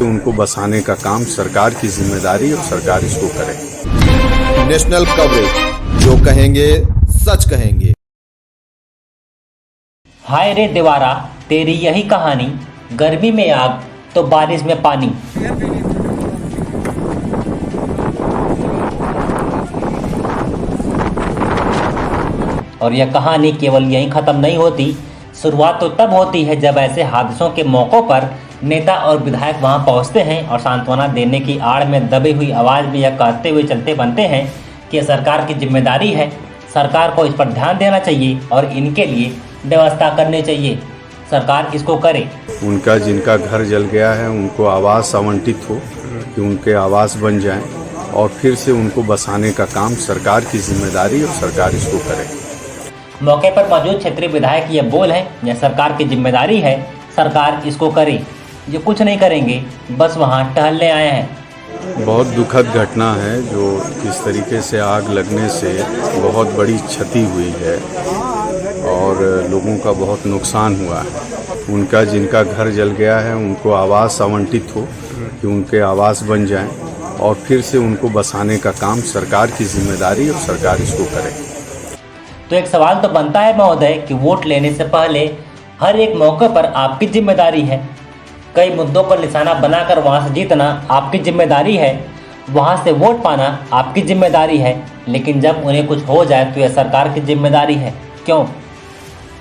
उनको बसाने का काम सरकार की जिम्मेदारी और सरकार इसको करे। नेशनल कवरेज, जो कहेंगे सच कहेंगे। हाय रे दीवारा, तेरी यही कहानी, गर्मी में आग तो बारिश में पानी। और यह कहानी केवल यहीं ख़त्म नहीं होती। शुरुआत तो तब होती है जब ऐसे हादसों के मौक़ों पर नेता और विधायक वहां पहुंचते हैं और सांत्वना देने की आड़ में दबी हुई आवाज़ में यह कहते हुए चलते बनते हैं कि यह सरकार की जिम्मेदारी है, सरकार को इस पर ध्यान देना चाहिए और इनके लिए व्यवस्था करनी चाहिए, सरकार इसको करे। उनका जिनका घर जल गया है उनको आवास आवंटित हो कि उनके आवास बन जाएं और फिर से उनको बसाने का काम सरकार की जिम्मेदारी और सरकार इसको करे। मौके पर मौजूद क्षेत्रीय विधायक ये बोल है, यह सरकार की जिम्मेदारी है, सरकार इसको करे। जो कुछ नहीं करेंगे, बस वहाँ टहलने आए हैं। बहुत दुखद घटना है जो किस तरीके से आग लगने से बहुत बड़ी क्षति हुई है और लोगों का बहुत नुकसान हुआ है। उनका जिनका घर जल गया है उनको आवास आवंटित हो कि उनके आवास बन जाएं और फिर से उनको बसाने का काम सरकार की जिम्मेदारी और सरकार इसको करे। तो एक सवाल तो बनता है महोदय कि वोट लेने से पहले हर एक मौके पर आपकी जिम्मेदारी है, कई मुद्दों पर निशाना बनाकर वहां से जीतना आपकी जिम्मेदारी है, वहां से वोट पाना आपकी जिम्मेदारी है, लेकिन जब उन्हें कुछ हो जाए तो यह सरकार की जिम्मेदारी है। क्यों?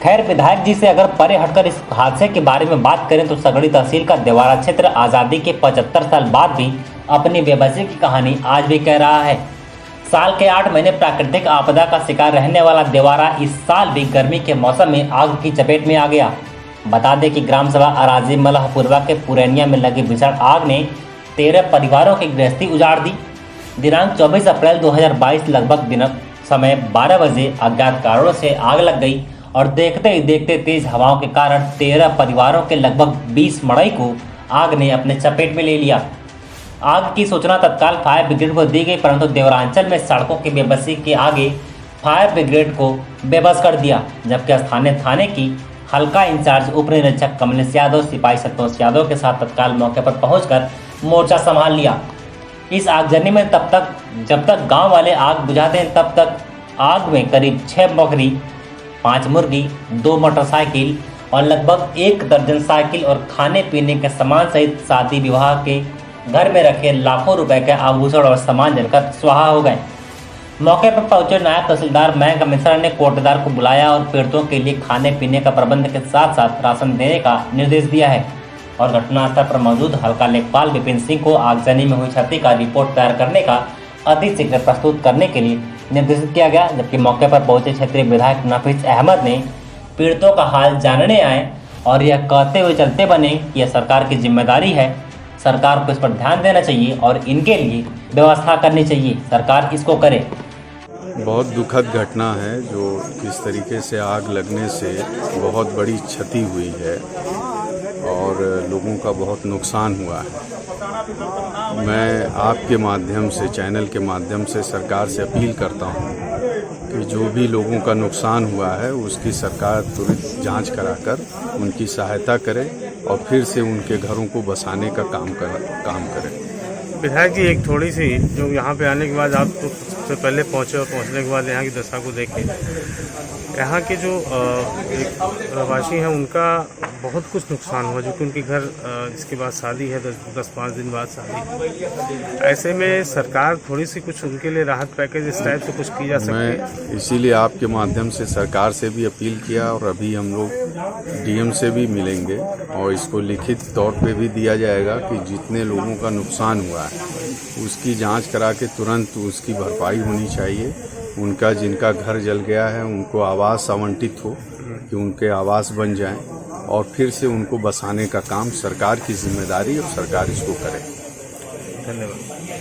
खैर, विधायक जी से अगर परे हटकर इस हादसे के बारे में बात करें तो सगड़ी तहसील का देवारा क्षेत्र आज़ादी के 75 साल बाद भी अपनी बेबसी की कहानी आज भी कह रहा है। साल के 8 महीने प्राकृतिक आपदा का शिकार रहने वाला देवारा इस साल भी गर्मी के मौसम में आग की चपेट में आ गया। बता दें कि ग्राम सभा अराजी मलहपुरवा के पुरैनिया में लगी भीषण आग ने 13 परिवारों की गृहस्थी उजाड़ दी। दिनांक 24 अप्रैल 2022 लगभग दिन समय 12 बजे अज्ञात कारणों से आग लग गई और देखते ही देखते तेज हवाओं के कारण 13 परिवारों के लगभग 20 मड़ई को आग ने अपने चपेट में ले लिया। आग की सूचना तत्काल फायर ब्रिगेड को दी गई, परंतु देवरांचल में सड़कों की बेबसी के आगे फायर ब्रिगेड को बेबस कर दिया, जबकि स्थानीय थाने की हल्का इंचार्ज उप निरीक्षक कमलेश यादव सिपाही संतोष यादव के साथ तत्काल मौके पर पहुंचकर मोर्चा संभाल लिया। इस आगजनी में जब तक गांव वाले आग बुझाते हैं तब तक आग में करीब 6 बकरी, 5 मुर्गी, 2 मोटरसाइकिल और लगभग 1 दर्जन साइकिल और खाने पीने के सामान सहित शादी विवाह के घर में रखे लाखों रुपए के आभूषण और सामान जलकर स्वाहा हो गए। मौके पर पहुंचे नायब तहसीलदार मयंक मिश्रा ने कोटदार को बुलाया और पीड़ितों के लिए खाने पीने का प्रबंध के साथ साथ राशन देने का निर्देश दिया है और घटनास्थल पर मौजूद हल्का लेखपाल विपिन सिंह को आगजनी में हुई क्षति का रिपोर्ट तैयार करने का अति शीघ्र प्रस्तुत करने के लिए निर्देशित किया गया। जबकि मौके पर पहुंचे क्षेत्रीय विधायक नफीस अहमद ने पीड़ितों का हाल जानने आए और यह कहते हुए चलते बने कि यह सरकार की जिम्मेदारी है, सरकार को इस पर ध्यान देना चाहिए और इनके लिए व्यवस्था करनी चाहिए, सरकार इसको करे। बहुत दुखद घटना है जो किस तरीके से आग लगने से बहुत बड़ी क्षति हुई है और लोगों का बहुत नुकसान हुआ है। मैं आपके माध्यम से, चैनल के माध्यम से सरकार से अपील करता हूं कि जो भी लोगों का नुकसान हुआ है उसकी सरकार तुरंत जांच कराकर उनकी सहायता करे और फिर से उनके घरों को बसाने का काम करे। विधायक जी, एक थोड़ी सी जो यहाँ पे आने के बाद आप तो सबसे पहले पहुँचे और पहुँचने के बाद यहाँ की दशा को देखें, यहाँ के जो एक प्रवासी हैं उनका बहुत कुछ नुकसान हुआ, जो कि उनके घर इसके बाद शादी है, 10-5 दिन बाद शादी। ऐसे में सरकार थोड़ी सी कुछ उनके लिए राहत पैकेज इस टाइप से कुछ की जा सकती है। मैं इसीलिए आपके माध्यम से सरकार से भी अपील किया और अभी हम लोग डीएम से भी मिलेंगे और इसको लिखित तौर पे भी दिया जाएगा कि जितने लोगों का नुकसान हुआ है उसकी जांच करा के तुरंत उसकी भरपाई होनी चाहिए। उनका जिनका घर जल गया है उनको आवास आवंटित हो कि उनके आवास बन जाएं और फिर से उनको बसाने का काम सरकार की जिम्मेदारी और सरकार इसको करे। धन्यवाद।